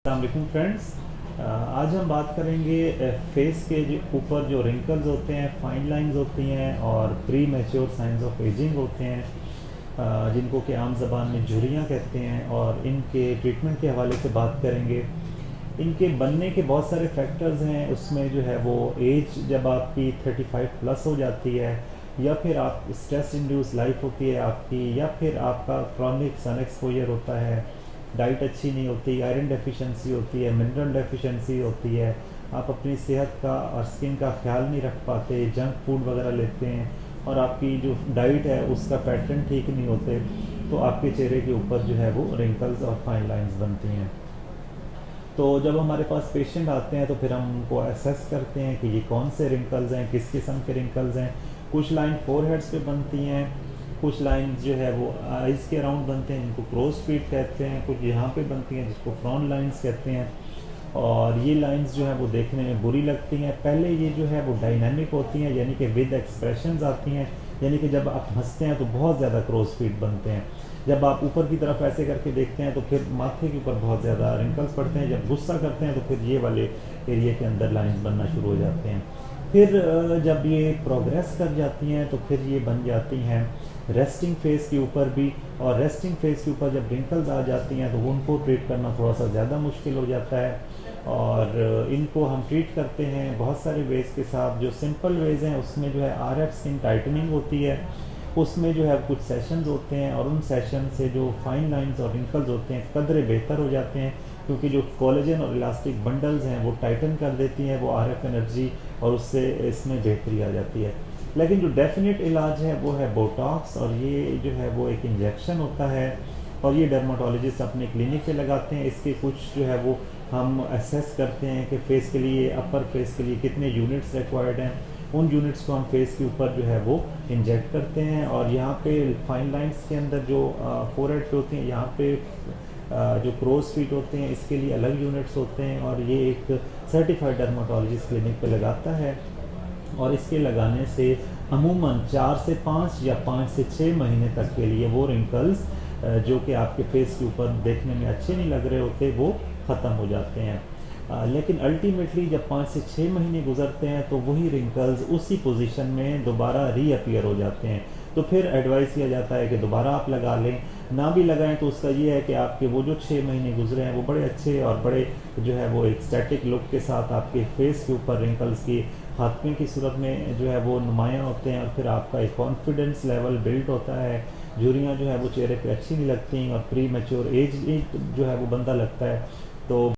अस्सलाम फ्रेंड्स, आज हम बात करेंगे फेस के ऊपर जो रिंकल्स होते हैं, फाइन लाइंस होती हैं और pre mature science of ageing होते हैं, जिनको कि आम ज़बान में झुर्रियाँ कहते हैं। और इनके ट्रीटमेंट के हवाले से बात करेंगे। इनके बनने के बहुत सारे फैक्टर्स हैं। उसमें जो है वो एज जब आपकी 35 प्लस हो जाती है, या फिर आप स्ट्रेस इंड्यूस लाइफ होती है आपकी, या फिर आपका क्रॉनिक सन एक्सपोजर होता है, डाइट अच्छी नहीं होती, आयरन डेफिशिएंसी होती है, मिनरल डेफिशिएंसी होती है, आप अपनी सेहत का और स्किन का ख्याल नहीं रख पाते, जंक फूड वगैरह लेते हैं और आपकी जो डाइट है उसका पैटर्न ठीक नहीं होते, तो आपके चेहरे के ऊपर जो है वो रिंकल्स और फाइन लाइंस बनती हैं। तो जब हमारे पास पेशेंट आते हैं तो फिर हम उनको असेस करते हैं कि ये कौन से रिंकल्स हैं, किस किस्म के रिंकल्स हैं। कुछ लाइन फोरहेड्स पे बनती हैं, कुछ लाइन जो है वो आइज़ के अराउंड बनते हैं जिनको क्रोज फीट कहते हैं, कुछ यहाँ पे बनती हैं जिसको फ्रॉन लाइंस कहते हैं। और ये लाइंस जो है वो देखने में बुरी लगती हैं। पहले ये जो है वो डायनामिक होती हैं, यानी कि विद एक्सप्रेशंस आती हैं, यानी कि जब आप हंसते हैं तो बहुत ज़्यादा क्रोज फीट बनते हैं। जब आप ऊपर की तरफ ऐसे करके देखते हैं तो फिर माथे के ऊपर बहुत ज़्यादा रिंकल्स पड़ते हैं। जब गुस्सा करते हैं तो फिर ये वाले एरिया के अंदर लाइंस बनना शुरू हो जाते हैं। फिर जब ये प्रोग्रेस कर जाती हैं तो फिर ये बन जाती हैं रेस्टिंग फेस के ऊपर भी। और रेस्टिंग फेस के ऊपर जब रिंकल्स आ जाती हैं तो उनको ट्रीट करना थोड़ा सा ज़्यादा मुश्किल हो जाता है। और इनको हम ट्रीट करते हैं बहुत सारे वेज़ के साथ। जो सिंपल वेज़ हैं उसमें जो है RF स्किन टाइटनिंग होती है, उसमें जो है कुछ सेशंस होते हैं और उन सेशन से जो फाइन लाइंस और रिंकल्स होते हैं कदरे बेहतर हो जाते हैं, क्योंकि जो कोलेजन और इलास्टिक बंडल्स हैं वो टाइटन कर देती हैं वो RF एनर्जी, और उससे इसमें बेहतरी आ जाती है। लेकिन जो डेफिनेट इलाज है वो है बोटॉक्स, और ये जो है वो एक इंजेक्शन होता है और ये डर्माटोलॉजिस्ट अपने क्लिनिक पे लगाते हैं। इसके कुछ जो है वो हम असेस करते हैं कि फेस के लिए, अपर फेस के लिए कितने यूनिट्स रिक्वायर्ड हैं। उन यूनिट्स को हम फेस के ऊपर जो है वो इंजेक्ट करते हैं। और यहाँ पे फाइन लाइंस के अंदर जो फोरहेड पे होती हैं, यहाँ पे जो क्रोज फीट होते हैं इसके लिए अलग यूनिट्स होते हैं, और ये एक सर्टिफाइड डर्माटोलॉजिस्ट क्लिनिक पे लगाता है। और इसके लगाने से अमूमन 4 से 5 या 5 से 6 महीने तक के लिए वो रिंकल्स जो कि आपके फेस के ऊपर देखने में अच्छे नहीं लग रहे होते वो ख़त्म हो जाते हैं। लेकिन अल्टीमेटली जब 5 से 6 महीने गुजरते हैं तो वही रिंकल्स उसी पोजीशन में दोबारा रीअपीयर हो जाते हैं। तो फिर एडवाइस किया जाता है कि दोबारा आप लगा लें। ना भी लगाएं तो उसका ये है कि आपके वो जो 6 महीने गुजरे हैं वो बड़े अच्छे और बड़े जो है वो एक स्टैटिक लुक के साथ आपके फेस के ऊपर रिंकल्स की खात्मे की सूरत में जो है वो नुमायाँ होते हैं, और फिर आपका एक कॉन्फिडेंस लेवल बिल्ड होता है। झुर्रियाँ जो है वो चेहरे पे अच्छी नहीं लगती और प्री मैच्योर एज जो है वो बंदा लगता है। तो